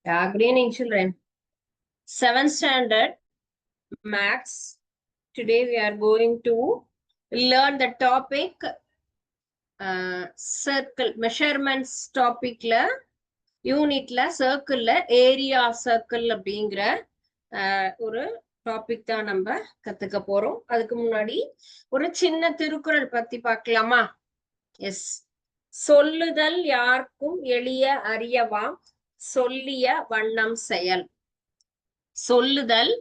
Good evening, children. 7th standard Maths. Today we are going to learn the topic circle measurements topic la unit la circle la area circle அப்படிங்கிற ஒரு topic தான் நம்ம கத்துக்க போறோம். அதுக்கு முன்னாடி ஒரு சின்ன திருக்குறள் பத்தி பார்க்கலாமா? எஸ். சொல்லுதல் யாருக்கும் எளிய அறியவாம், சொல்லிய வண்ணம் செயல். சொல்லுதல்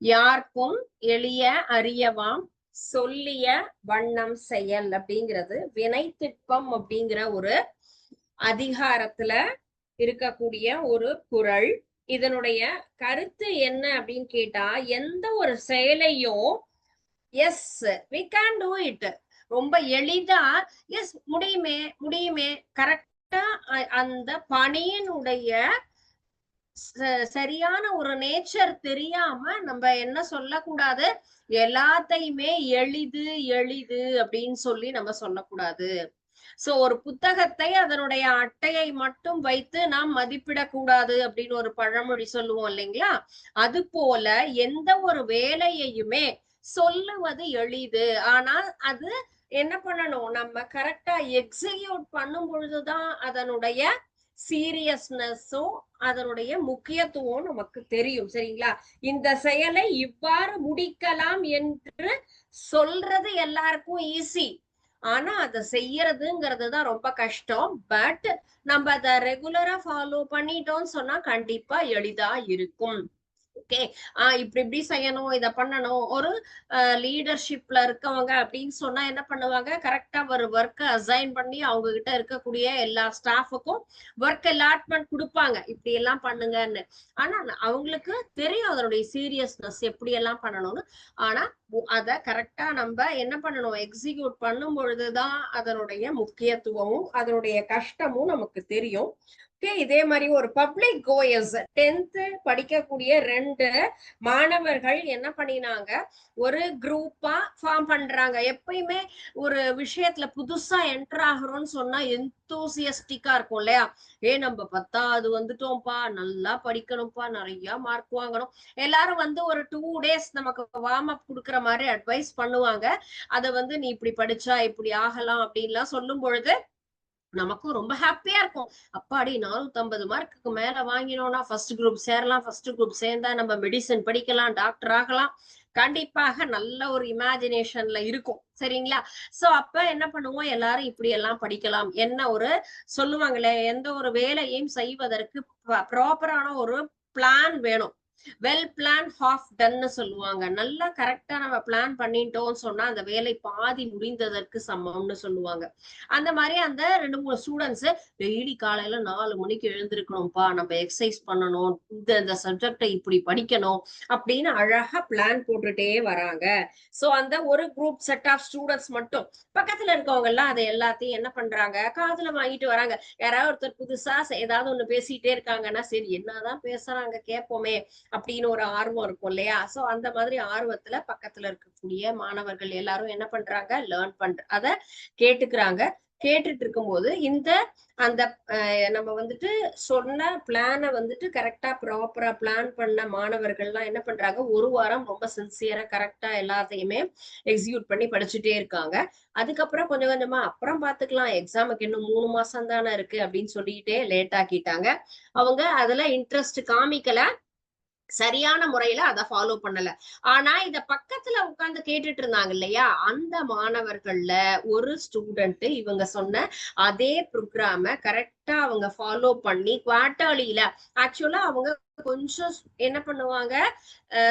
யாருக்கும் எளிய அறியவாம், சொல்லிய வண்ணம் செயல் அப்படிங்கிறது வினைத்திட்பம் அப்படிங்கிற ஒரு அதிகாரத்துல இருக்கக்கூடிய ஒரு குறள். இதனுடைய கருத்து என்ன அப்படின்னு கேட்டா, எந்த ஒரு செயலையும் as we can do it, ரொம்ப எளிதா எஸ் முடியுமே முடியுமே கரெக்டா அந்த பணியினுடைய சரியான ஒரு நேச்சர் தெரியாம நம்ம என்ன சொல்லக்கூடாது, எல்லாத்தையுமே எளிது எளிது அப்படின்னு சொல்லி நம்ம சொல்லக்கூடாது. சோ ஒரு புத்தகத்தை அதனுடைய அட்டையை மட்டும் வைத்து நாம் மதிப்பிடக்கூடாது அப்படின்னு ஒரு பழமொழி சொல்லுவோம் இல்லைங்களா? அது போல எந்த ஒரு வேலையையுமே சொல்லுவது எளிது, ஆனால் அது என்ன பண்ணணும், நம்ம கரெக்டா எக்ஸிக்யூட் பண்ணும் பொழுதுதான் அதனுடைய சீரியஸ்னஸும் அதனுடைய முக்கியத்துவம் நமக்கு தெரியும். சரிங்களா? இந்த செயலை இவ்வாறு முடிக்கலாம் என்று சொல்றது எல்லாருக்கும் ஈஸி, ஆனா அதை செய்யறதுங்கிறது தான் ரொம்ப கஷ்டம். பட் நம்ம அதை ரெகுலரா ஃபாலோ பண்ணிட்டோம்னு சொன்னா கண்டிப்பா எளிதா இருக்கும். ஓகே, இப்படி செய்யணும், இத பண்ணணும். ஒரு லீடர்ஷிப்ல இருக்கவங்க அப்படின்னு சொன்னா என்ன பண்ணுவாங்க, கரெக்டா ஒரு ஒர்க் அசைன் பண்ணி அவங்க கிட்ட இருக்கக்கூடிய எல்லா ஸ்டாஃபுக்கும் ஒர்க் அலாட்மெண்ட் கொடுப்பாங்க, இப்படி எல்லாம் பண்ணுங்கன்னு. ஆனா அவங்களுக்கு தெரியும் அதனுடைய சீரியஸ்னஸ் எப்படி எல்லாம் பண்ணணும்னு. ஆனா அத கரெக்டா நம்ம என்ன பண்ணணும், எக்ஸிக்யூட் பண்ணும் பொழுதுதான் அதனுடைய முக்கியத்துவமும் அதனுடைய கஷ்டமும் நமக்கு தெரியும். இதே மாதிரி ஒரு பப்ளிக் கோயர்ஸ் 10th படிக்கக்கூடிய 2 மாணவர்கள் என்ன பண்ணினாங்க, ஒரு குரூப்பா ஃபார்ம் பண்றாங்க. எப்பயுமே ஒரு விஷயத்துல புதுசா என்டர் ஆகுறோம்னு சொன்னா எந்தூசியஸ்டிக்கா இருக்கும் இல்லையா? நம்ம 10வது வந்துட்டோம்ப்பா, நல்லா படிக்கணும்ப்பா, நிறைய மார்க் வாங்கணும். எல்லாரும் ஒரு 2 days நமக்கு வார்ம் அப் கொடுக்குற மாதிரி அட்வைஸ் பண்ணுவாங்க. அதை நீ இப்படி படிச்சா இப்படி ஆகலாம் அப்படின்லாம் சொல்லும் பொழுது நமக்கும் ரொம்ப ஹாப்பியா இருக்கும். அப்பாடி 450 மார்க்குக்கு மேல வாங்கினோம்னா ஃபர்ஸ்ட் குரூப் சேரலாம், ஃபர்ஸ்ட் குரூப் சேர்ந்தா நம்ம மெடிசன் படிக்கலாம், டாக்டர் ஆகலாம். கண்டிப்பாக நல்ல ஒரு இமேஜினேஷன்ல இருக்கும். சரிங்களா? சோ அப்ப என்ன பண்ணுவோம், எல்லாரும் இப்படி எல்லாம் படிக்கலாம். என்ன ஒரு சொல்லுவாங்களே, எந்த ஒரு வேலையையும் செய்வதற்கு ப்ராப்பரான ஒரு பிளான் வேணும். வெல் பிளான் ஹாஃப் டன்னு சொல்லுவாங்க. நல்லா கரெக்டா நம்ம பிளான் பண்ணிட்டோம்னு சொன்னா அந்த வேலை பாதி முடிந்ததற்கு சமம்னு சொல்லுவாங்க. அந்த மாதிரி அந்த 2-3 ஸ்டூடெண்ட்ஸ் டெய்லி காலையில 4 மணிக்கு எழுந்திருக்கணும்ப்பா, நம்ம எக்ஸசைஸ் பண்ணணும், இந்த சப்ஜெக்டை இப்படி படிக்கணும் அப்படின்னு அழகா பிளான் போட்டுட்டே வராங்க. சோ அந்த ஒரு குரூப் செட் ஆஃப் ஸ்டூடெண்ட்ஸ் மட்டும் பக்கத்துல இருக்கவங்க எல்லாம் அதை எல்லாத்தையும் என்ன பண்றாங்க, காதுல வாங்கிட்டு வராங்க. யாராவது ஒருத்தர் புதுசா ஏதாவது ஒண்ணு பேசிட்டே இருக்காங்கன்னா, சரி என்னதான் பேசுறாங்க கேட்போமே அப்படின்னு ஒரு ஆர்வம் இருக்கும் இல்லையா? சோ அந்த மாதிரி ஆர்வத்துல பக்கத்துல இருக்கக்கூடிய மாணவர்கள் எல்லாரும் என்ன பண்றாங்க, லேர்ன் அத கேட்டுக்கிறாங்க. கேட்டுட்டு இருக்கும்போது அந்த நம்ம சொன்ன பிளான கரெக்டா ப்ராப்பரா பிளான் பண்ண மாணவர்கள்லாம் என்ன பண்றாங்க, ஒரு வாரம் ரொம்ப சின்சியரா கரெக்டா எல்லாத்தையுமே எக்ஸிக்யூட் பண்ணி படிச்சுட்டே இருக்காங்க. அதுக்கப்புறம் கொஞ்சம் கொஞ்சமா அப்புறம் பாத்துக்கலாம், எக்ஸாமுக்கு இன்னும் 3 மாசம் தானே இருக்கு அப்படின்னு சொல்லிட்டே லேட் ஆக்கிட்டாங்க. அவங்க அதுல இன்ட்ரெஸ்ட் காமிக்கல, சரியான முறையில அதை ஃபாலோ பண்ணல. ஆனா இத பக்கத்துல உட்கார்ந்து கேட்டுட்டு இருந்தாங்க இல்லையா, அந்த மாணவர்கள்ல ஒரு ஸ்டூடெண்ட் இவங்க சொன்ன அதே ப்ரோக்ராம கரெக்டா அவங்க ஃபாலோ பண்ணி குவார்டர்லியில, ஆக்சுவலா அவங்க கொஞ்சம் என்ன பண்ணுவாங்க,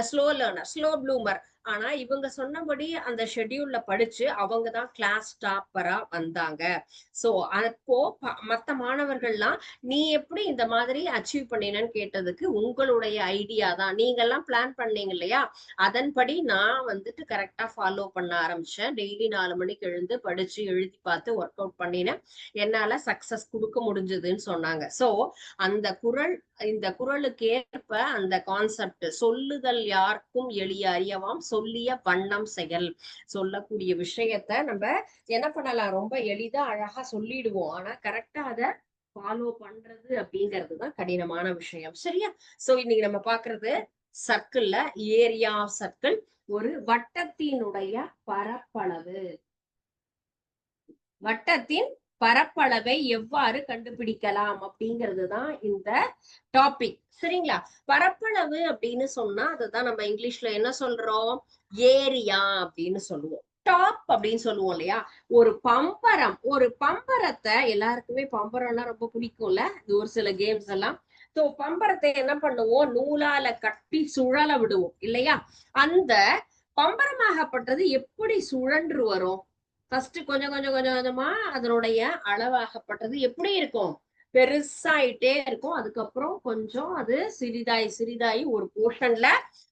ஸ்லோ லேர்னர், ஸ்லோ ப்ளூமர். ஆனா இவங்க சொன்னபடி அந்த ஷெட்யூல்ல படிச்சு அவங்கதான் கிளாஸ் டாப்பரா வந்தாங்க. சோ அப்போ மத்த மாணவர்கள்லாம் நீ எப்படி இந்த மாதிரி அச்சீவ் பண்ணினன்னு கேட்டதுக்கு, உங்களுடைய ஐடியா தான், நீங்க எல்லாம் பிளான் பண்ணீங்க இல்லையா, அதன்படி நான் கரெக்டா ஃபாலோ பண்ண ஆரம்பிச்சேன். டெய்லி 4 மணிக்கு எழுந்து படிச்சு எழுதி பார்த்து ஒர்க் அவுட் பண்ணினேன், என்னால சக்சஸ் கொடுக்க முடிஞ்சதுன்னு சொன்னாங்க. சோ அந்த குறள், இந்த குறளுக்கு ஏற்ப அந்த கான்செப்ட், சொல்லுதல் யாருக்கும் எளிய அறியவாம், சொல்லிய வண்ணம் செயல். சொல்லக்கூடிய விஷயத்த நம்ம என்ன பண்ணலாம், ரொம்ப எளிதா அழகா சொல்லிடுவோம். ஆனா கரெக்டா அத ஃபாலோ பண்றது அப்படிங்கிறதுதான் கடினமான விஷயம். சரியா? சோ இன்னைக்கு நம்ம பாக்குறது சர்க்கிள்ல ஏரியா ஆஃப் சர்க்கிள், ஒரு வட்டத்தினுடைய பரப்பளவு. வட்டத்தின் பரப்பளவை எவ்வாறு கண்டுபிடிக்கலாம் அப்படிங்கிறது தான் இந்த டாபிக். சரிங்களா? பரப்பளவு அப்படின்னு சொன்னா அதுதான் நம்ம இங்கிலீஷ்ல என்ன சொல்றோம்? ஏரியா அப்படின்னு சொல்லுவோம். டாப் அப்படின்னு சொல்லுவோம் இல்லையா? ஒரு பம்பரத்தை, எல்லாருக்குமே பம்பரம்னா ரொம்ப பிடிக்கும்ல, இது ஒரு சில கேம்ஸ் எல்லாம். சோ பம்பரத்தை என்ன பண்ணுவோம்? நூலால கட்டி சுழல விடுவோம் இல்லையா? அந்த பம்பரமாகப்பட்டது எப்படி சுழன்று வரும்? ஃபர்ஸ்ட் கொஞ்சம் கொஞ்சம் கொஞ்சம் கொஞ்சமா அதனுடைய அளவாகப்பட்டது எப்படி இருக்கும்? பெருசாயிட்டே இருக்கும். அதுக்கப்புறம் கொஞ்சம் அது சிறிதாய் சிறிதாயி ஒரு போர்ஷன்ல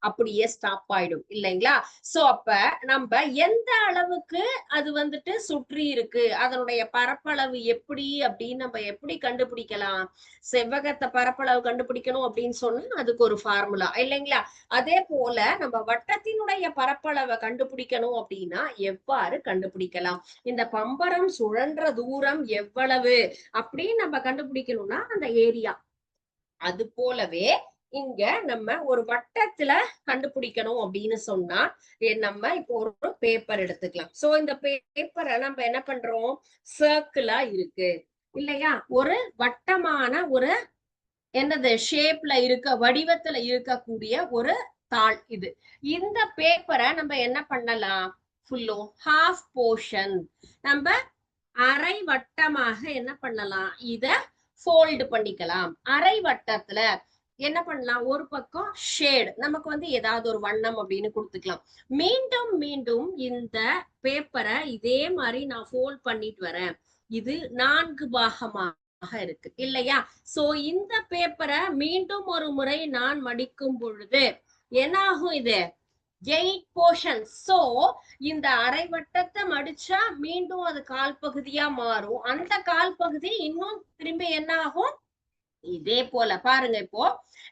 அப்படியே ஸ்டாப் ஆயிடும் இல்லைங்களா? சோ அப்ப நம்ம எந்த அளவுக்கு அது வந்துட்டு சுற்றி இருக்கு, அதனுடைய பரப்பளவு எப்படி அப்படின்னு நம்ம எப்படி கண்டுபிடிக்கலாம்? செவ்வகத்தை பரப்பளவு கண்டுபிடிக்கணும் அப்படின்னு சொன்னா அதுக்கு ஒரு ஃபார்முலா இல்லைங்களா? அதே போல நம்ம வட்டத்தினுடைய பரப்பளவை கண்டுபிடிக்கணும் அப்படின்னா எவ்வாறு கண்டுபிடிக்கலாம்? இந்த பம்பரம் சுழன்ற தூரம் எவ்வளவு அப்படின்னு நம்ம கண்டுபிடிக்கணும்னா அந்த ஏரியா. அது போலவே இங்க நம்ம ஒரு வட்டத்துல கண்டுபிடிக்கணும் அப்படின்னு சொன்னா நம்ம இப்போ ஒரு பேப்பர் எடுத்துக்கலாம். சோ இந்த பேப்பரை நம்ம என்ன பண்றோம்? சர்க்கிளா இருக்கு இல்லையா? ஒரு வட்டமான ஒரு என்னது ஷேப்ல இருக்க, வடிவத்துல இருக்கக்கூடிய ஒரு தாள் இது. இந்த பேப்பரை நம்ம என்ன பண்ணலாம்? ஃபுல்லும் ஹாஃப் போர்ஷன் நம்ம அரை வட்டமாக என்ன பண்ணலாம்? இத ஃபோல்டு பண்ணிக்கலாம். அரை வட்டத்துல என்ன பண்ணலாம்? ஒரு பக்கம் ஷேட், நமக்கு வந்து ஏதாவது ஒரு வண்ணம் அப்படின்னு கொடுத்துக்கலாம். மீண்டும் மீண்டும் இந்த பேப்பரை இதே மாதிரி நான் ஃபோல்ட் பண்ணிட்டு வரேன். இது 4 பாகமாக இருக்கு இல்லையா? சோ இந்த பேப்பரை மீண்டும் ஒரு முறை நான் மடிக்கும் பொழுது என்ன ஆகும்? இது 8 போர்ஷன். சோ இந்த அரை வட்டத்தை மடிச்சா மீண்டும் அது கால் பகுதியா மாறும். அந்த கால் பகுதி இன்னும் திரும்பி என்ன ஆகும்? இதே போல பாருங்க. இப்போ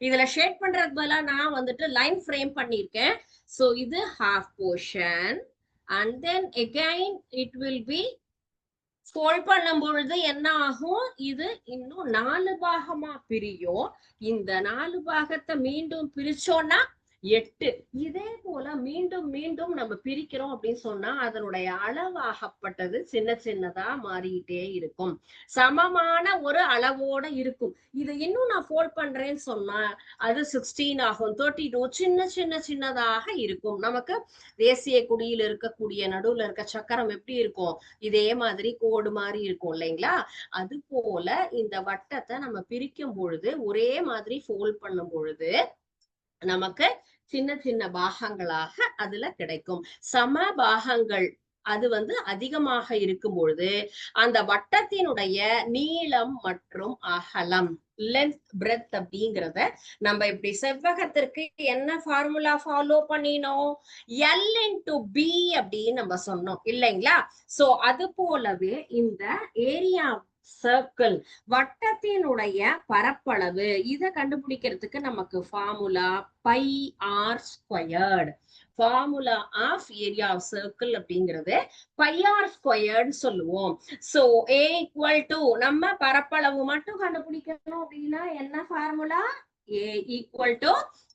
இதுல ஷேட் பண்றதுக்கு பதிலா நான் வந்துட்டு லைன் ஃப்ரேம் பண்ணிருக்கேன். சோ இது half portion and then again it will be fold பண்ணும் பொழுது என்ன ஆகும்? இது இன்னும் 4 பாகமா பிரியும். இந்த 4 பாகத்தை மீண்டும் பிரிச்சோம்னா 8. இதே போல மீண்டும் மீண்டும் நம்ம பிரிக்கிறோம் அப்படின்னு சொன்னா அதனுடைய அளவாகப்பட்டது சின்ன சின்னதா மாறிட்டே இருக்கும். சமமான ஒரு அளவோட இருக்கும். இது இன்னும் நான் ஃபோல்ட் பண்றேன்னு சொன்னா அது 16 ஆகும், 32, சின்ன சின்ன சின்னதாக இருக்கும். நமக்கு தேசிய கொடியில் இருக்கக்கூடிய நடுவுல இருக்க சக்கரம் எப்படி இருக்கும்? இதே மாதிரி கோடு மாதிரி இருக்கும் இல்லைங்களா? அது போல இந்த வட்டத்தை நம்ம பிரிக்கும் பொழுது ஒரே மாதிரி ஃபோல்ட் பண்ணும் பொழுது நமக்கு சின்ன சின்ன பாகங்களாக அதுல கிடைக்கும். சம பாகங்கள் அது வந்து அதிகமாக இருக்கும் பொழுது அந்த வட்டத்தினுடைய நீளம் மற்றும் அகலம், லென்த் பிரெத் அப்படிங்கிறத நம்ம இப்படி செவ்வகத்திற்கு என்ன ஃபார்முலா ஃபாலோ பண்ணினோம்? எல் இன்டு பி அப்படின்னு நம்ம சொன்னோம் இல்லைங்களா? சோ அது போலவே இந்த ஏரியா சர்க்கிள், வட்டத்தினுடைய பரப்பளவு, இதை கண்டுபிடிக்கிறதுக்கு நமக்கு formula pi r squared. Formula of area of circle அப்படிங்கிறது பை ஆர் ஸ்கொயர்டு சொல்லுவோம். சோ ஏ ஈக்குவல் டு, நம்ம பரப்பளவு மட்டும் கண்டுபிடிக்கணும் அப்படின்னா என்ன formula? A equal to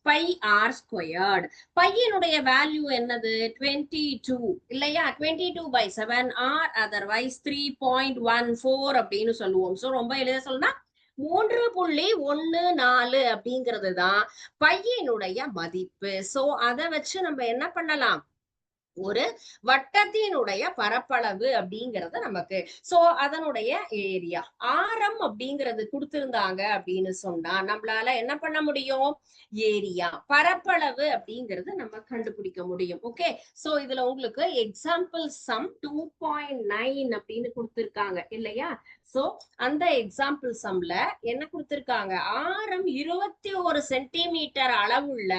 pi r squared. பையனுடைய வேல்யூ என்னது? 22 இல்லையா? 22/7 ஆர் அதர்வைஸ் 3.14 அப்படின்னு சொல்லுவோம். சோ ரொம்ப எளிதா சொல்லணும்னா 3.14 அப்படிங்கிறது தான் பையனுடைய மதிப்பு. சோ அதை வச்சு நம்ம என்ன பண்ணலாம்? ஒரு வட்டத்தினுடைய பரப்பளவு அப்படிங்கறது நமக்கு. சோ அதனுடைய ஏரியா, ஆரம் அப்படிங்கிறது கொடுத்திருந்தாங்க அப்படின்னு சொன்னா நம்மளால என்ன பண்ண முடியும்? ஏரியா, பரப்பளவு அப்படிங்கிறது நம்ம கண்டுபிடிக்க முடியும். ஓகே, சோ இதுல உங்களுக்கு எக்ஸாம்பிள் சம் 2.9 அப்படின்னு கொடுத்திருக்காங்க இல்லையா? சோ அந்த எக்ஸாம்பிள் சம்ல என்ன கொடுத்திருக்காங்க? ஆரம் 21 சென்டிமீட்டர் அளவுள்ள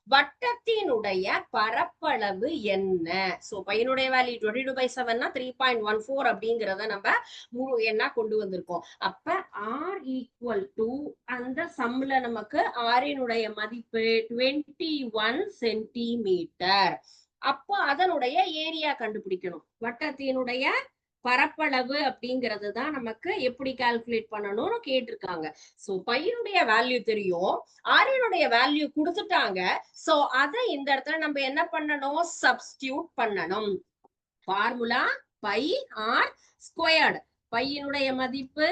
வட்டத்தினுடைய பரப்பளவு என்ன? சோ பையனுடைய வேல்யூ 22/7 3.14 அப்படிங்கிறத நம்ம முழு எண்ணா கொண்டு வந்திருக்கோம். அப்ப ஆர் ஈக்குவல் டு, அந்த சம்ல நமக்கு ஆரினுடைய மதிப்பு 21 சென்டிமீட்டர். அப்போ அதனுடைய ஏரியா கண்டுபிடிக்கணும். வட்டத்தினுடைய பரப்பளவு அப்படிங்கிறது தான் நமக்கு எப்படி கால்குலேட் பண்ணணும்னு கேட்டிருக்காங்க. சோ பையனுடைய வேல்யூ தெரியும், ஆரியனுடைய வேல்யூ கொடுத்துட்டாங்க. சோ அதை இந்த இடத்துல நம்ம என்ன பண்ணணும், சப்ஸ்டியூட் பண்ணணும். Formula pi r squared. பையனுடைய மதிப்பு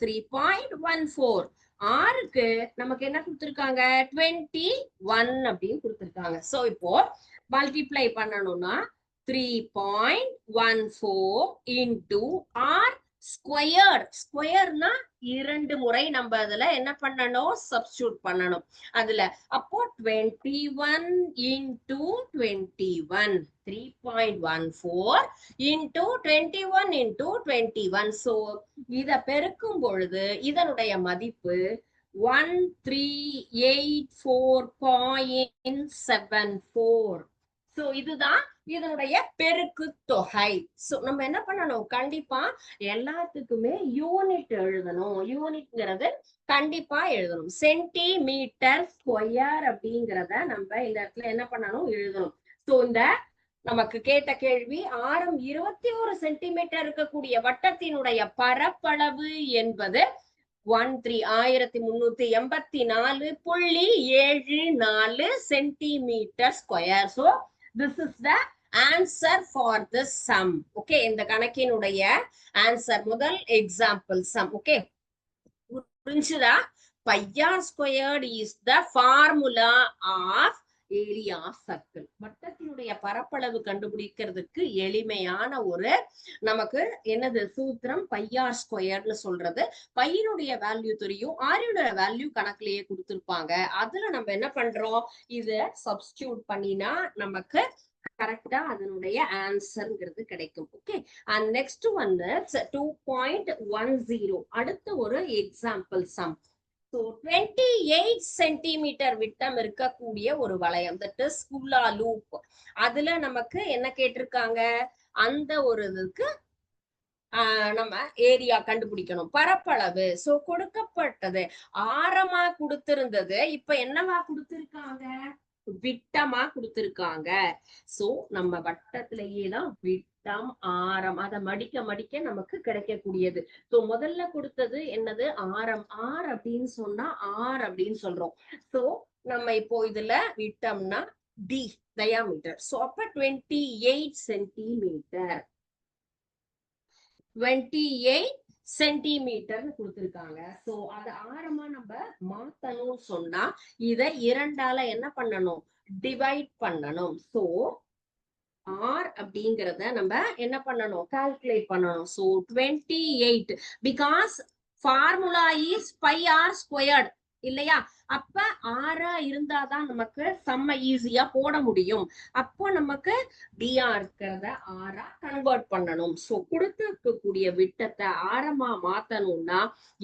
3.14. ஆருக்கு நமக்கு என்ன கொடுத்திருக்காங்க, 21 அப்படின்னு கொடுத்திருக்காங்க. சோ இப்போ மல்டிப்ளை பண்ணணும்னா 3.14 into r ஸ்கொயர். ஸ்கொயர்னா 2 முறை நம்ம அதுல என்ன பண்ணணும், சப்ஸ்டியூட் பண்ணணும். அதுல அப்போ 21 into 21, 3.14 into 21 into 21. so இத பெருக்கும் பொழுது இதனுடைய மதிப்பு 1384.74. சோ இதுதான் இதனுடைய பெருக்கு தொகை. சோ நம்ம என்ன பண்ணணும், கண்டிப்பா எல்லாத்துக்குமே யூனிட் எழுதணும். யூனிட்ங்கிறது கண்டிப்பா எழுதணும். சென்டிமீட்டர் ஸ்கொயர் அப்படிங்கிறத நம்ம இந்த இடத்துல என்ன பண்ணணும், எழுதணும். சோ இந்த நமக்கு கேட்ட கேள்வி, ஆரம் 21 சென்டிமீட்டர் இருக்கக்கூடிய வட்டத்தினுடைய பரப்பளவு என்பது 1384.74 centimetre square. So this is the answer for this sum. okay, இந்த கணக்கினுடைய ஆன்சர் முதல் எக்ஸாம்பிள் சம். ஓகே, புரிஞ்சுதா? pi r squared is the formula of area circle. வட்டத்தினுடைய பரப்பளவு கண்டுபிடிக்கிறதுக்கு எளிமையான ஒரு நமக்கு என்னது சூத்திரம், பை ஆர் ஸ்கொயர்னு சொல்றது. பையனுடைய வேல்யூ தெரியும், ஆரியோட வேல்யூ கணக்குலயே கொடுத்திருப்பாங்க. அதுல நம்ம என்ன பண்றோம், இத சப்ஸ்டியூட் பண்ணினா நமக்கு கரெக்டா அதனுடைய ஆன்சர்ங்கிறது கிடைக்கும். ஓகே, அண்ட் நெக்ஸ்ட் வந்து 2.10. அடுத்த ஒரு எக்ஸாம்பிள் சம். So 28 சென்டிமீட்டர் விட்டம் இருக்கக்கூடிய ஒரு வளையம், தட் இஸ் ஹுலா லூப். அதுல நமக்கு என்ன கேட்டிருக்காங்க, அந்த ஒரு இதுக்கு நம்ம ஏரியா கண்டுபிடிக்கணும், பரப்பளவு. சோ கொடுக்கப்பட்டது ஆரமா கொடுத்திருந்தது, இப்ப என்னவா கொடுத்திருக்காங்க, விட்டமா கொடுத்திருக்காங்க. சோ நம்ம வட்டத்திலேயே தான் விட்டம் ஆரம் அதை மடிக்க மடிக்க நமக்கு கிடைக்கக்கூடியது. சோ முதல்ல கொடுத்தது என்னது, ஆரம். ஆர் அப்படின்னு சொன்னா ஆர் அப்படின்னு சொல்றோம். சோ நம்ம இப்போ இதுல விட்டம்னா டி, டயாமீட்டர். சோ அப்ப 28 சென்டிமீட்டர், 28 சென்டிமீட்டர் கொடுத்திருக்காங்க. சோ அது ஆரமா நம்ம மாத்தணும் சொன்னா இத 2ஆல என்ன பண்ணணும், டிவைட் பண்ணணும். சோ r அப்படிங்கறத நம்ம என்ன பண்ணணும், கால்குலேட் பண்ணணும். So 28, because formula is pi r squared இல்லையா? அப்ப ஆரா இருந்தாதான் நமக்கு செம்ம ஈஸியா போட முடியும். அப்போ நமக்கு டிஆ இருக்கிறத ஆரா கன்வெர்ட் பண்ணணும். சோ கொடுத்துக்கூடிய விட்டத்தை ஆரமா மாத்தணும்னா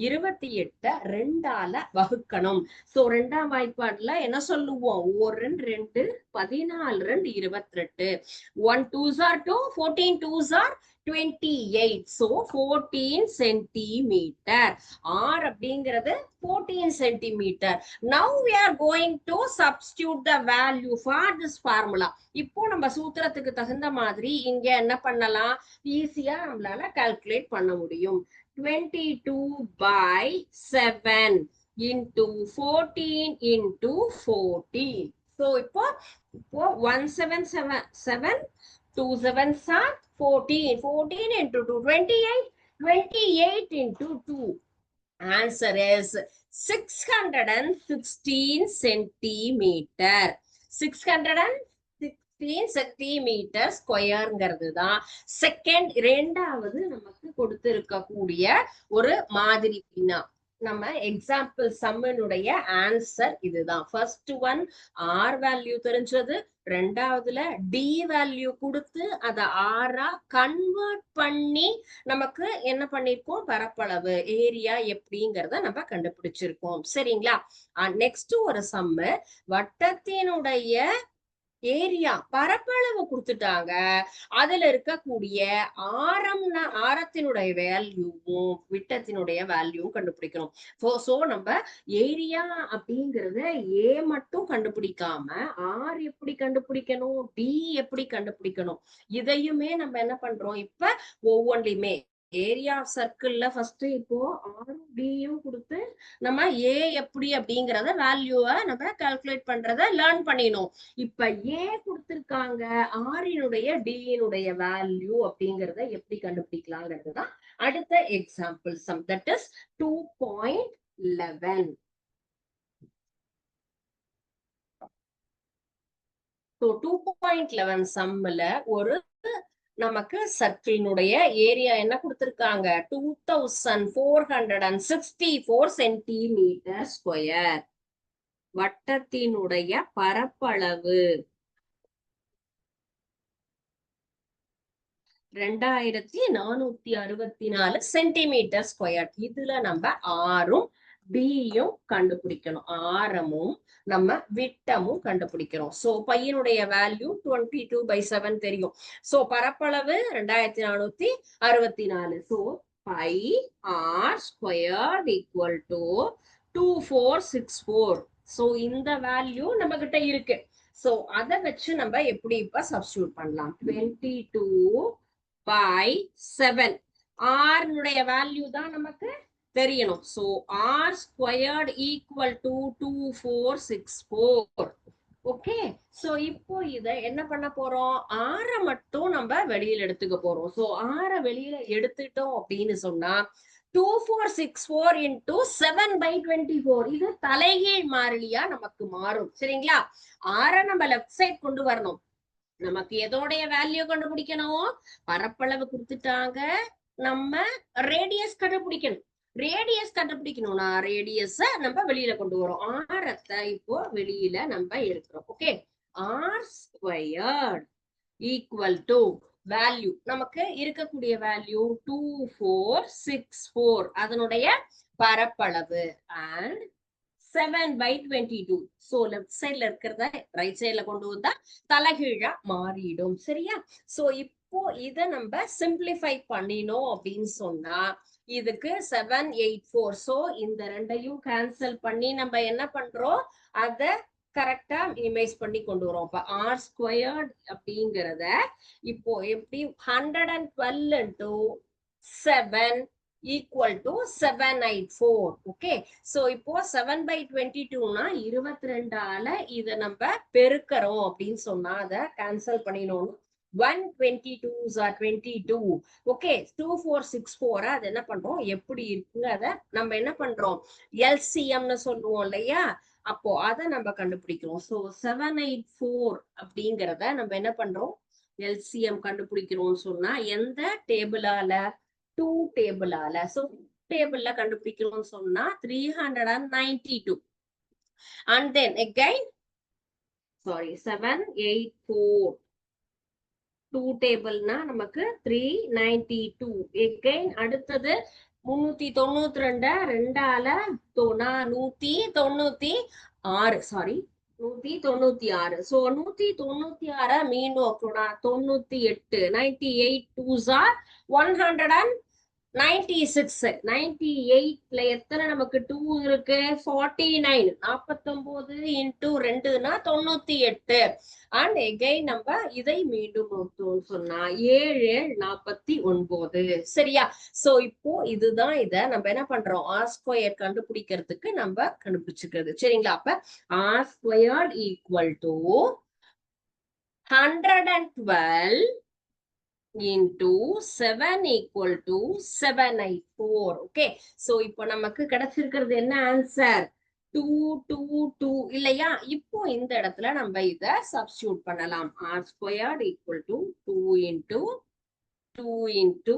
28 2ஆல வகுக்கணும். சோ 2ஆம் வாய்ப்பாடுல என்ன சொல்லுவோம், 1 2 14 2 28, 1 2s are 2, 14 2s are 28. so 14 centimetre. r அப்படிங்கிறது 14 centimetre. now we are going to substitute the value for this formula. இப்போ நம்ம சூத்திரத்துக்கு தகுந்த மாதிரி இங்க என்ன பண்ணலாம், ஈஸியா நம்மளால கால்குலேட் பண்ண முடியும். 22/7 into 14 into 14. so இப்போ 1777, 2 7s are 14, 14 into 2 28, 28 into 2. answer is 616 centimeter. 616 centimetre ஸ்கொயர்ங்கிறது தான் செகண்ட், இரண்டாவது நமக்கு கொடுத்திருக்கக்கூடிய ஒரு மாதிரி வினா. நம்ம எக்ஸாம்பிள் சம்மினுடைய ஆன்சர் இதுதான். ஃபர்ஸ்ட் ஒன் ஆர் வேல்யூ தெரிஞ்சது, ரெண்டாவதுல டி வேல்யூ கொடுத்து அதை ஆரா கன்வெர்ட் பண்ணி நமக்கு என்ன பண்ணிருக்கோம், பரப்பளவு ஏரியா எப்படிங்கிறத நம்ம கண்டுபிடிச்சிருக்கோம். சரிங்களா? நெக்ஸ்ட் ஒரு சம்மு, வட்டத்தினுடைய ஏரியா பரப்பளவு கொடுத்துட்டாங்க. அதுல இருக்கக்கூடிய ஆரத்தினுடைய வேல்யூவும் விட்டத்தினுடைய வேல்யூவும் கண்டுபிடிக்கணும். சோ நம்ம ஏரியா அப்படிங்கறத ஏ மட்டும் கண்டுபிடிக்காம ஆர் எப்படி கண்டுபிடிக்கணும், டி எப்படி கண்டுபிடிக்கணும், இதையுமே நம்ம என்ன பண்றோம் இப்ப ஒவ்வொன்றையுமே ஏரியா சர்க்கிள்ல ஃபர்ஸ்ட் இப்போ ஆரும் டியும் கொடுத்து நம்ம ஏ எப்படி அப்படிங்கறத வேல்யூவை நம்ம கால்குலேட் பண்றத லேர்ன் பண்ணிடணும். இப்ப ஏ கொடுத்திருக்காங்க, ஆரினுடைய டியினுடைய வேல்யூ அப்படிங்கறத எப்படி கண்டுபிடிக்கலாங்கிறது தான் அடுத்த example sum. That is 2.11. So 2.11 சம்ல ஒரு நமக்கு சர்க்கிளினுடைய ஏரியா என்ன கொடுத்திருக்காங்க, 2464 சென்டிமீட்டர் ஸ்கொயர். வட்டத்தினுடைய பரப்பளவு 2464 சென்டிமீட்டர் ஸ்கொயர். இதுல நம்ம ஆரும் பியும் கண்டுபிடிக்கணும், ஆரமும் நம்ம விட்டமும் கண்டுபிடிக்கிறோம். சோ பையனுடைய வேல்யூ 22/7 தெரியும். சோ பரப்பளவு 2464. So pi r square equal to 2464. So இந்த வேல்யூ நம்ம கிட்ட இருக்கு. சோ அதை வச்சு நம்ம எப்படி இப்ப சப்ஸ்டிடியூட் பண்ணலாம். 22/7 ஆர்னுடைய வேல்யூ தான் நமக்கு தெரியணும். So r squared equal to 2464. Okay, so இப்போ இத என்ன பண்ண போறோம், ஆரை மட்டும் நம்ம வெளியில எடுத்துக்க போறோம். சோ ஆரை வெளியில எடுத்துட்டோம் அப்படின்னு சொன்னா 2464 into 7/24. இது தலைகீழ் மாறிலியா நமக்கு மாறும். சரிங்களா, ஆரை நம்ம லெஃப்ட் சைட் கொண்டு வரணும். நமக்கு எதோடைய வேல்யூ கண்டுபிடிக்கணும், பரப்பளவு கொடுத்துட்டாங்க, நம்ம ரேடியஸ் கண்டுபிடிக்கணும். ரேடியஸ் கண்டுபிடிக்கணும்னா ரேடியஸ நம்ம வெளியில கொண்டு வரோம், ஆரத்தை இப்போ வெளியில நம்ம எடுக்கிறோம். Okay, r squared equal to value நமக்கு இருக்கக்கூடிய வேல்யூ 2464, அதனுடைய பரப்பளவு அண்ட் 7/22. சோ லெஃப்ட் சைட்ல இருக்கிறத ரைட் சைட்ல கொண்டு வந்தா தலைகீழா மாறிடும். சரியா, சோ இப்போ இத நம்ம சிம்பிளிஃபை பண்ணினோம் அப்படின்னு சொன்னா இதுக்கு 784. சோ இந்த ரெண்டையும் கேன்சல் பண்ணி நம்ம என்ன பண்றோம், அத கரெக்டா மினிமைஸ் பண்ணி கொண்டு வரோம். இப்ப ஆர் ஸ்கொயர்ட் அப்படிங்கறத இப்போ எப்படி 112 into 7 equal to 784. Okay, so இப்போ 7/22னா 22ஆல இத நம்ம பெருக்கறோம் அப்படின்னு சொன்னா அதை கேன்சல் பண்ணினோம். 122s are 22. ஓகே, 2464 அது என்ன பண்றோம், எப்படி இருக்குங்க அத நம்ம என்ன பண்றோம், எல்சிஎம்னு சொல்லுவோம் இல்லையா, அப்போ அதை நம்ம கண்டுபிடிக்கிறோம். சோ 784 அப்படிங்கறத நம்ம என்ன பண்றோம், எல்சிஎம் கண்டுபிடிக்கிறோம்னு சொன்னா எந்த டேபிளால, 2 டேபிளால. சோ டேபிள்ல கண்டுபிடிக்கிறோம்னு சொன்னா 392. and then again 784 2 டேபிள்னா நமக்கு 392. again அடுத்தது 392 2ஆல 196. சாரி 196. சோ 196 மீண்டும் 98. 98 2s are 196. 98ல எத்தனை நமக்கு 2 இருக்கு, 49. 49 into 2னா 98. and again நம்ம இதை மீண்டும் நோட்டோம்னு சொன்னா 749. சரியா, சோ இப்போ இதுதான் இத நம்ம என்ன பண்றோம், ஆர் ஸ்கொயர் கண்டுபிடிக்கிறதுக்கு நம்ம கண்டுபிடிச்சுக்கிறது. சரிங்களா, அப்ப r square equal to 112 into 7 equal to 794. Okay, so இப்போ நமக்கு கிடைச்சிருக்கிறது என்ன ஆன்சர், 222 இல்லையா. இப்போ இந்த இடத்துல நம்ம இத சப்ஸ்டிடியூட் பண்ணலாம். R squared equal to 2 into 2 into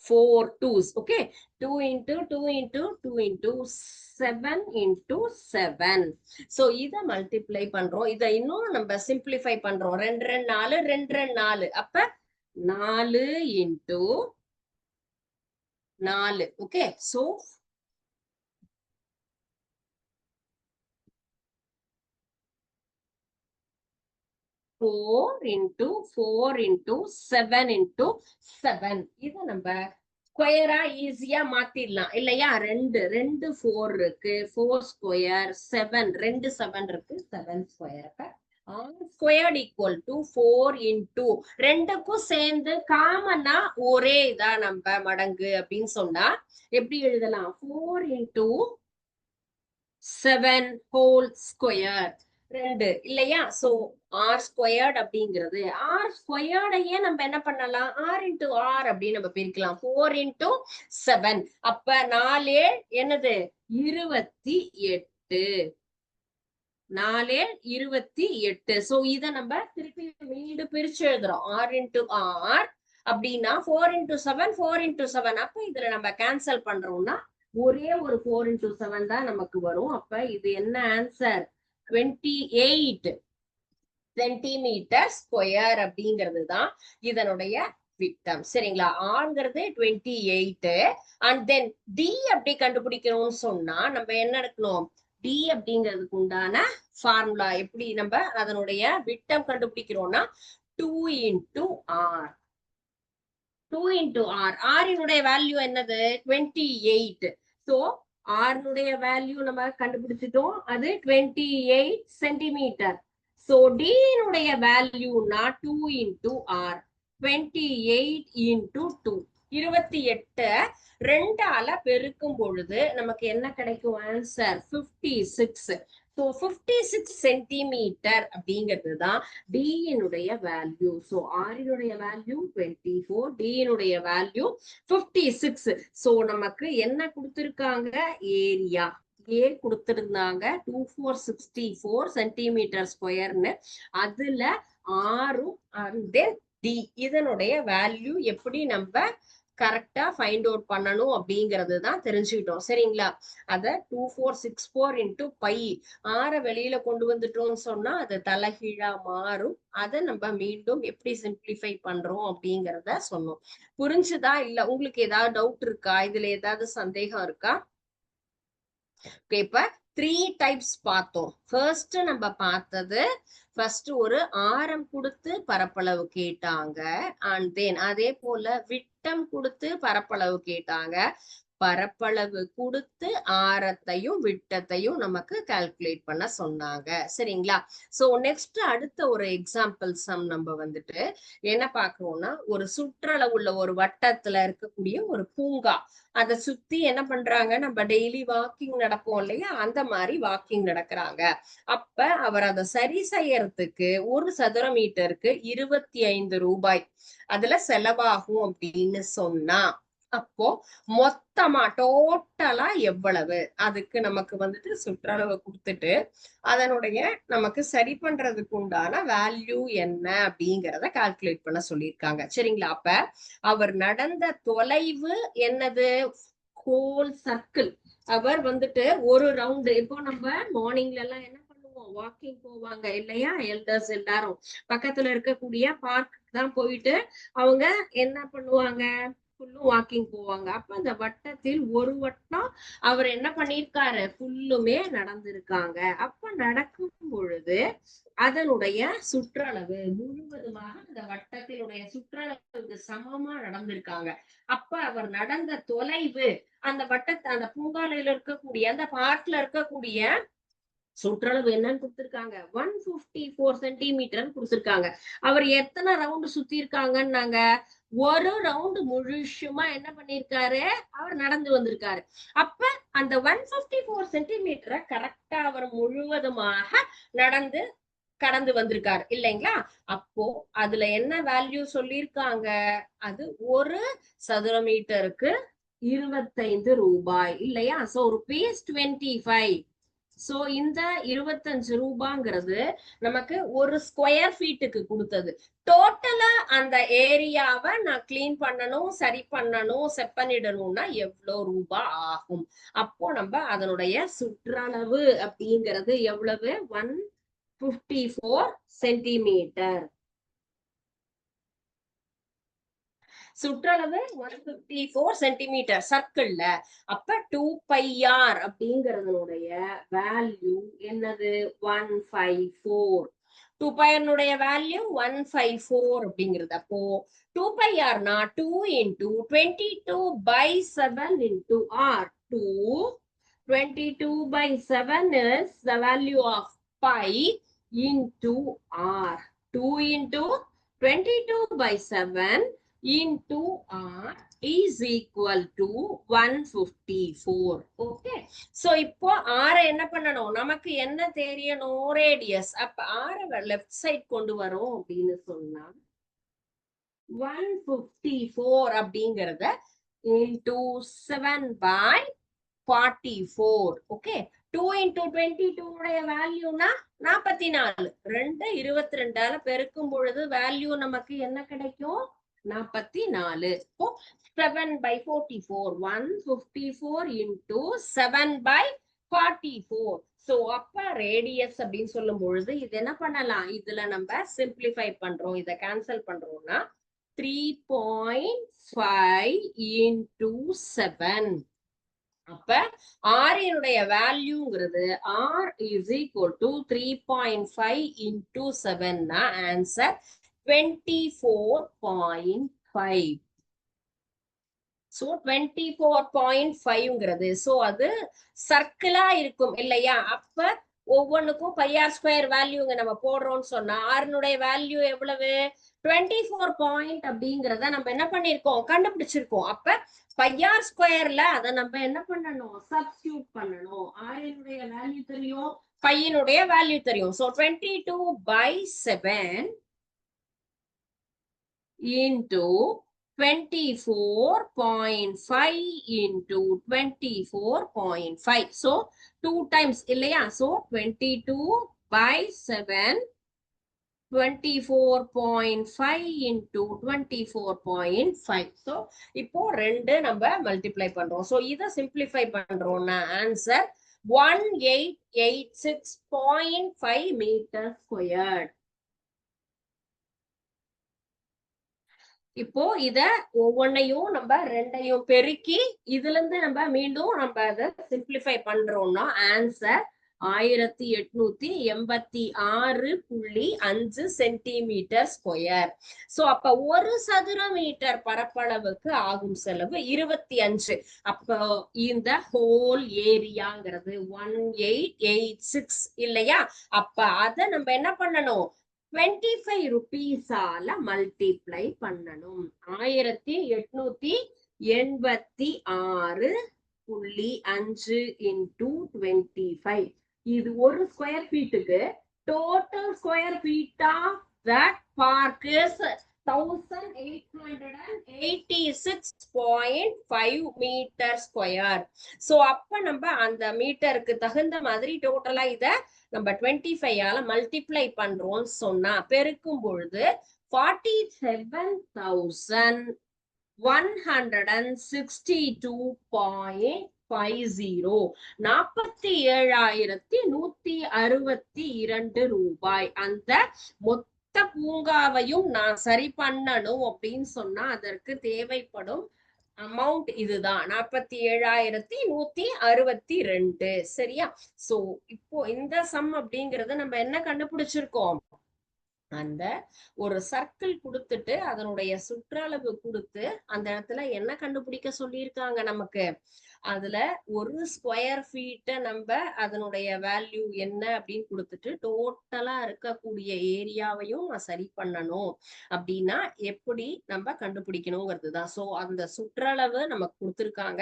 4 2s. Okay, 2 into 2 into 2 into 7 into 7. So இத மல்டிப்ளை பண்றோம், இத இன்னும் நம்ம சிம்பிளிஃபை பண்றோம். 2 2 4 2 2 4. அப்ப 4 into 4. Okay, so 4 into 4 into 7 into 7. இதை நம்ம ஸ்கொயரா ஈஸியா மாத்திடலாம் இல்லையா? ரெண்டு 4 இருக்கு, 4 ஸ்கொயர் 7, 2 7 இருக்கு, 7 square. Squared equal to 4 into ரெண்டுக்கும் சேர்ந்து காமனா ஒரே இதா நம்ம மடங்கு அப்படின்னு சொன்னா எப்படி எழுதலாம்? 4 into 7 whole square 2 இல்லையா? சோ ஆர் ஸ்கொயர்ட் அப்படிங்கிறது ஆர் ஸ்கொயர்டையே நம்ம என்ன பண்ணலாம்? ஆர் இன்டு ஆர் அப்படின்னு நம்ம பிரிக்கலாம். 4 into 7 அப்ப 4 என்னது? 28. 4 28. சோ இத நம்ம திருப்பி மீண்டும் பிரிச்சு எழுதுறோம். ஆர் இன்டு ஆர் அப்படின்னா 4 into 7 4 into 7. அப்ப இதுல நம்ம கேன்சல் பண்றோம்னா ஒரே ஒரு 4 into 7 தான் நமக்கு வரும். அப்ப இது என்ன ஆன்சர்? 28 சென்டிமீட்டர் ஸ்கொயர் அப்படிங்கிறது தான் இதனுடைய விட்டம். சரிங்களா? ஆங்கிறது 28 அண்ட் தென் டி அப்படி கண்டுபிடிக்கணும்னு சொன்னா நம்ம என்ன எடுக்கணும்? டி அப்படிங்கிறதுக்கு உண்டான ஃபார்முலா எப்படி நம்ம அதனுடைய விட்டம் கண்டுபிடிக்கிறோம்னா 2 into r. 2 into r. r-இனுடைய வேல்யூ என்னது? 28. சோ r-னுடைய வேல்யூ நம்ம கண்டுபிடிச்சிட்டோம். அது 28 சென்டிமீட்டர். சோ d-னுடைய வேல்யூனா 2 into r. 28 into 2. 28 2ஆல பெருக்கும் பொழுது நமக்கு என்ன கிடைக்கும்? ஆன்சர் 56. சோ 56 சென்டிமீட்டர் அப்படிங்கிறது தான் D-னுடைய வேல்யூ. சோ R-னுடைய வேல்யூ 24, D-னுடைய வேல்யூ 56. சோ நமக்கு என்ன கொடுத்திருக்காங்க? ஏரியா ஏ கொடுத்திருந்தாங்க 2464 சென்டிமீட்டர் ஸ்கொயர்னு. அதுல ஆரும் அண்ட் டி இதனுடைய வேல்யூ எப்படி நம்ம கரெக்டா ஃபைண்ட் அவுட் பண்ணணும் அப்படிங்கிறது தான் தெரிஞ்சுக்கிட்டோம். சரிங்களா? அத 2464 into பை 6 வெளியில கொண்டு வந்துட்டோம்னு சொன்னா அது தலைகீழா மாறும். அதை நம்ம மீண்டும் எப்படி சிம்பிளிஃபை பண்றோம் அப்படிங்கிறத சொன்னோம். புரிஞ்சுதா? இல்ல உங்களுக்கு ஏதாவது டவுட் இருக்கா? இதுல ஏதாவது சந்தேகம் இருக்கா? இப்ப 3 டைப்ஸ் பார்த்தோம். ஃபர்ஸ்ட் நம்ம பார்த்தது ஒரு ஆரம் கொடுத்து பரப்பளவு கேட்டாங்க. அண்ட் தென் அதே போல விட்டம் கொடுத்து பரப்பளவு கேட்டாங்க. பரப்பளவு கொடுத்து ஆரத்தையும் விட்டத்தையும் நமக்கு கால்குலேட் பண்ண சொன்னாங்க. சரிங்களா? சோ நெக்ஸ்ட் அடுத்த ஒரு எக்ஸாம்பிள் சம் நம்ம வந்துட்டு என்ன பாக்குறோம்னா ஒரு சுற்றளவுள்ள ஒரு வட்டத்துல இருக்கக்கூடிய ஒரு பூங்கா. அதை சுத்தி என்ன பண்றாங்க? நம்ம டெய்லி வாக்கிங் நடப்போம் இல்லையா? அந்த மாதிரி வாக்கிங் நடக்கிறாங்க. அப்ப அவர் அதை சரி செய்யறதுக்கு ஒரு சதுர மீட்டருக்கு 25 ரூபாய் அதுல செலவாகும் அப்படின்னு சொன்னா அப்போ மொத்தமா டோட்டலா எவ்வளவு? அதுக்கு நமக்கு வந்துட்டு சுற்றளவு கொடுத்துட்டு அதனுடைய நமக்கு சரி பண்றதுக்கு உண்டான வேல்யூ என்ன அப்படிங்கிறத கால்குலேட் பண்ண சொல்லியிருக்காங்க. சரிங்களா? அப்ப அவர் நடந்த தொலைவு என்னது? Whole circle. அவர் வந்துட்டு ஒரு ரவுண்டு. இப்போ நம்ம மார்னிங்ல எல்லாம் என்ன பண்ணுவோம்? வாக்கிங் போவாங்க இல்லையா? எல்டர்ஸ் எல்லாரும் பக்கத்துல இருக்கக்கூடிய பார்க் தான் போயிட்டு அவங்க என்ன பண்ணுவாங்க? ஃபுல்லும் வாக்கிங் போவாங்க. அப்ப அந்த வட்டத்தில் ஒரு வட்டம் அவர் என்ன பண்ணிருக்காரு? ஃபுல்லுமே நடந்திருக்காங்க. அப்ப நடக்கும் பொழுது அதனுடைய சுற்றளவு முழுவதுமாக அந்த வட்டத்தினுடைய சுற்றளவுக்கு சமமா நடந்திருக்காங்க. அப்ப அவர் நடந்த தொலைவு அந்த வட்டத்தை அந்த பூங்காலையில இருக்கக்கூடிய அந்த பார்க்ல இருக்கக்கூடிய சுற்றளவு என்னன்னு கொடுத்திருக்காங்க? 154 சென்டிமீட்டர் கொடுத்திருக்காங்க. அவர் எத்தனை ரவுண்டு சுத்தி இருக்காங்கன்னாங்க? ஒரு ரவுண்டு முழுசுமா என்ன பண்ணிருக்காரு? அவர் நடந்து வந்திருக்காரு. அப்ப அந்த 154 சென்டிமீட்டரை கரெக்டா அவர் முழுவதுமாக நடந்து கடந்து வந்திருக்காரு இல்லைங்களா? அப்போ அதுல என்ன வேல்யூ சொல்லியிருக்காங்க? அது ஒரு சதுர மீட்டருக்கு 25 ரூபாய் இல்லையா? So rupees 25. சோ இந்த 25 ரூபாங்கிறது நமக்கு ஒரு ஸ்கொயர் ஃபீட்டுக்கு கொடுத்தது. டோட்டலா அந்த ஏரியாவை நான் கிளீன் பண்ணணும், சரி பண்ணணும், செப்பனிடணும்னா எவ்வளவு ரூபாய் ஆகும்? அப்போ நம்ம அதனுடைய சுற்றளவு அப்படிங்கிறது எவ்வளவு? 154 சென்டிமீட்டர். சுற்றளவு 154 சென்டிமீட்டர் சர்க்கிள்ல. அப்ப 2πr அப்படிங்கறதனுடைய வேல்யூ என்னது? 154. 2 pi r வேல்யூ 154 அப்படிங்கிறது. அப்போ 2 pi r னா 2 into 22 by 7 into r. 22 by 7 is the value of pi into r. 2 into 22 by 7 into r is equal to 154. Okay. So இப்போ r என்ன பண்ணணும், நமக்கு என்ன தெரியணும், ரேடியஸ். அப்ப r லெஃப்ட் சைட் கொண்டு வரோம் அப்படின்னு சொன்னா 154 அப்படிங்கறத into 7 by 44. ஓகே. 2 into 22 உடைய வேல்யூனா 44. 2 22ஆல பெருக்கும் பொழுது வேல்யூ நமக்கு என்ன கிடைக்கும், 44. 7 by 44, 154 into 7 by 44. So அப்ப ரேடியஸ் அப்படின்னு சொல்லும் பொழுது இது என்ன பண்ணலாம், இதுல நம்ம சிம்பிளிஃபை பண்றோம், இதை கேன்சல் பண்றோம்னா 3.5 into 7. அப்ப r இனுடைய வேல்யூங்கிறது r is equal to 3.5 into 7 னா ஆன்சர் 24.5. சோ 24.5ங்கிறது சோ அது சர்க்கிளா இருக்கும் இல்லையா. அப்ப ஒவ்வொன்றுக்கும் πr² வேல்யூங்க நம்ம போடுறோம்னு சொன்னா r வேல்யூ எவ்வளவு 24 பாயிண்ட் அப்படிங்கறத நம்ம என்ன பண்ணிருக்கோம், கண்டுபிடிச்சிருக்கோம். அப்ப πr²ல அதை நம்ம என்ன பண்ணணும், சப்ஸ்டியூட் பண்ணணும். r வேல்யூ தெரியும், பையனுடைய வேல்யூ தெரியும். So 22 by 7 into 24.5 into 24.5. So 2 times இல்லையா. So 22 by 7 24.5 into 24.5. So இப்போ ரெண்டு நம்ம மல்டிப்ளை பண்றோம். So இதை சிம்பிளிஃபை பண்றோம்னா ஆன்சர் 1886.5 மீட்டர் ஸ்கொயர்ட். இப்போ இத ஒவ்வொன்னையும் நம்ம ரெண்டையும் பெருக்கி இதுல இருந்து நம்ம மீண்டும் நம்ம அதை சிம்பிளிஃபை பண்றோம்னா ஆன்சர் 1886.5 சென்டிமீட்டர் ஸ்கொயர். சோ அப்ப ஒரு சதுர மீட்டர் பரப்பளவுக்கு ஆகும் செலவு 25. அப்போ இந்த ஹோல் ஏரியாங்கிறது 1886 இல்லையா. அப்ப அத நம்ம என்ன பண்ணணும், 25 rupees-ஆல மல்டிப்ளை பண்ணணும். 1886.5 into 25. இது ஒரு ஸ்கொயர் ஃபீட்டுக்கு total square feet of that park is 1886.5 metre square. So அப்ப நம்ம அந்த மீட்டருக்கு தகுந்த மாதிரி டோட்டலா இத நம்ம 25ஆல மல்டிப்ளை பண்றோம்னு சொன்னா பெருக்கும் பொழுது 47,162.50 47,162 ரூபாய். அந்த மொத்த பூங்காவையும் நான் சரி பண்ணணும் அப்படின்னு சொன்னா அதற்கு தேவைப்படும் அமௌண்ட் இதுதான் 47,162. சரியா. சோ இப்போ இந்த சம் அப்படிங்கறத நம்ம என்ன கண்டுபிடிச்சிருக்கோம், அந்த ஒரு சர்க்கிள் கொடுத்துட்டு அதனுடைய சுற்றளவு கொடுத்து அந்த இடத்துல என்ன கண்டுபிடிக்க சொல்லியிருக்காங்க நமக்கு, அதுல ஒரு ஸ்கொயர் ஃபீட்டை நம்ம அதனுடைய வேல்யூ என்ன அப்படின்னு கொடுத்துட்டு டோட்டலா இருக்கக்கூடிய ஏரியாவையும் நான் சரி பண்ணணும் அப்படின்னா எப்படி நம்ம கண்டுபிடிக்கணுங்கிறது தான். சோ அந்த சுற்றளவு நமக்கு கொடுத்துருக்காங்க.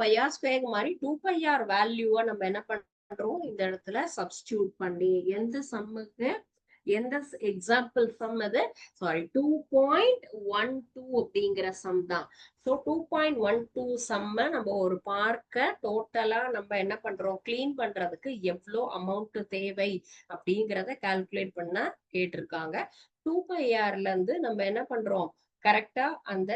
πr² மாதிரி 2πr வேல்யூவை நம்ம என்ன பண்றோம், இந்த இடத்துல சப்ஸ்டியூட் பண்ணி எந்த சம்முக்கு எந்த எக்ஸாம்பிள் சம் அது, சாரி 2.12 அப்படிங்கிற சம் தான். சோ 2.12 சம்ம நம்ம ஒரு பார்க்க டோட்டலா நம்ம என்ன பண்றோம், கிளீன் பண்றதுக்கு எவ்வளவு அமௌண்ட் தேவை அப்படிங்கறத கால்குலேட் பண்ண கேட்டிருக்காங்க. 2πrல இருந்து நம்ம என்ன பண்றோம், கரெக்டா அந்த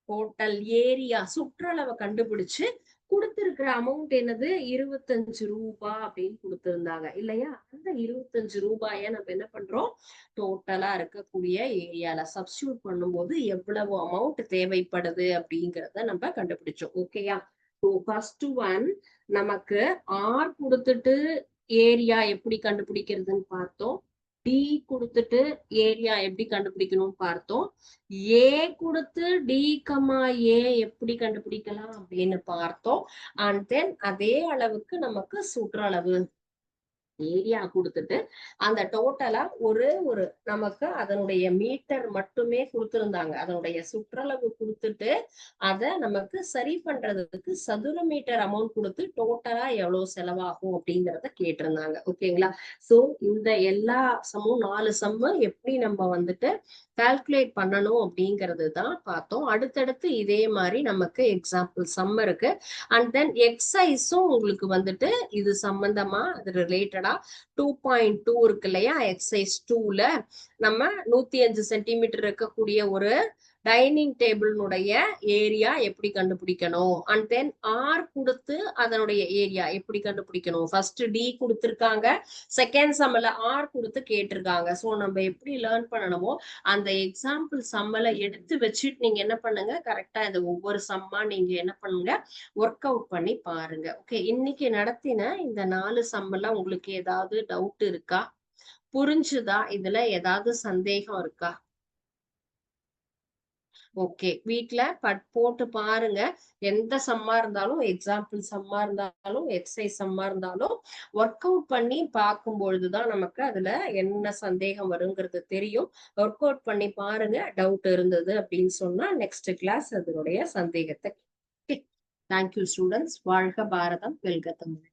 டோட்டல் ஏரியா சுற்றளவை கண்டுபிடிச்சு கொடுத்திருக்கிற அமௌண்ட் என்னது 25 ரூபாய் அப்படின்னு கொடுத்திருந்தாங்க இல்லையா. அந்த 25 ரூபாய நம்ம என்ன பண்றோம், டோட்டலா இருக்கக்கூடிய ஏரியால சப்ஸ்டியூட் பண்ணும்போது எவ்வளவு அமௌண்ட் தேவைப்படுது அப்படிங்கறத நம்ம கண்டுபிடிச்சோம். ஓகேயா. ஃபர்ஸ்ட் ஒன் நமக்கு ஆர் கொடுத்துட்டு ஏரியா எப்படி கண்டுபிடிக்கிறதுன்னு பார்த்தோம். டி கொடுத்துட்டு ஏரியா எப்படி கண்டுபிடிக்கணும்னு பார்த்தோம். ஏ கொடுத்து டி கமா ஏ எப்படி கண்டுபிடிக்கலாம் அப்படின்னு பார்த்தோம். அண்ட் தென் அதே அளவுக்கு நமக்கு சுற்றளவு ஏரியா கொடுத்துட்டு அந்த டோட்டலா ஒரு நமக்கு அதனுடைய மீட்டர் மட்டுமே கொடுத்திருந்தாங்க. அதனுடைய சுற்றளவு கொடுத்துட்டு அத நமக்கு சரி பண்றதுக்கு சதுர மீட்டர் அமௌண்ட் கொடுத்து டோட்டலா எவ்வளவு செலவாகும் அப்படிங்கறத கேட்டிருந்தாங்க. ஓகேங்களா? சோ இந்த எல்லா சம்மும் 4 சம்மு எப்படி நம்ம வந்துட்டு கால்குலேட் பண்ணணும் அப்படிங்கிறது தான் பார்த்தோம். அடுத்தடுத்து இதே மாதிரி நமக்கு எக்ஸாம்பிள் சம் இருக்கு. அண்ட் தென் எக்ஸசைஸும் உங்களுக்கு வந்துட்டு இது சம்பந்தமா அது ரிலேட்டடா 2.2 இருக்கு இல்லையா? எக்ஸசைஸ் 2ல நம்ம 105 சென்டிமீட்டர் இருக்கக்கூடிய ஒரு டைனிங் டேபிளினுடைய ஏரியா எப்படி கண்டுபிடிக்கணும், அண்ட் தென் ஆர் கொடுத்து அதனுடைய ஏரியா எப்படி கண்டுபிடிக்கணும். ஃபர்ஸ்ட் டி கொடுத்திருக்காங்க, செகண்ட் சம்மல ஆர் கொடுத்து கேட்டிருக்காங்க. சோ நம்ம எப்படி லேர்ன் பண்ணணுமோ அந்த எக்ஸாம்பிள் சம்மல எடுத்து வச்சுட்டு நீங்க என்ன பண்ணுங்க, கரெக்டா இந்த ஒவ்வொரு சம்மா நீங்க என்ன பண்ணுங்க, ஒர்க் அவுட் பண்ணி பாருங்க. ஓகே, இன்னைக்கு நடத்தின இந்த 4 சம்மெல்லாம் உங்களுக்கு ஏதாவது டவுட் இருக்கா? புரிஞ்சுதா? இதுல ஏதாவது சந்தேகம் இருக்கா? ஓகே, வீட்ல போட்டு பாருங்க. எந்த சம்மா இருந்தாலும், எக்ஸாம்பிள் சம்மா இருந்தாலும், எக்ஸசைஸ் சம்மா இருந்தாலும் ஒர்க் அவுட் பண்ணி பார்க்கும் பொழுதுதான் நமக்கு அதுல என்ன சந்தேகம் வருங்கிறது தெரியும். ஒர்க் அவுட் பண்ணி பாருங்க. டவுட் இருந்தது அப்படின்னு சொன்னா நெக்ஸ்ட் கிளாஸ் அதனுடைய சந்தேகத்தை. Thank you students. வாழ்க பாரதம், வெல்க தமிழ்.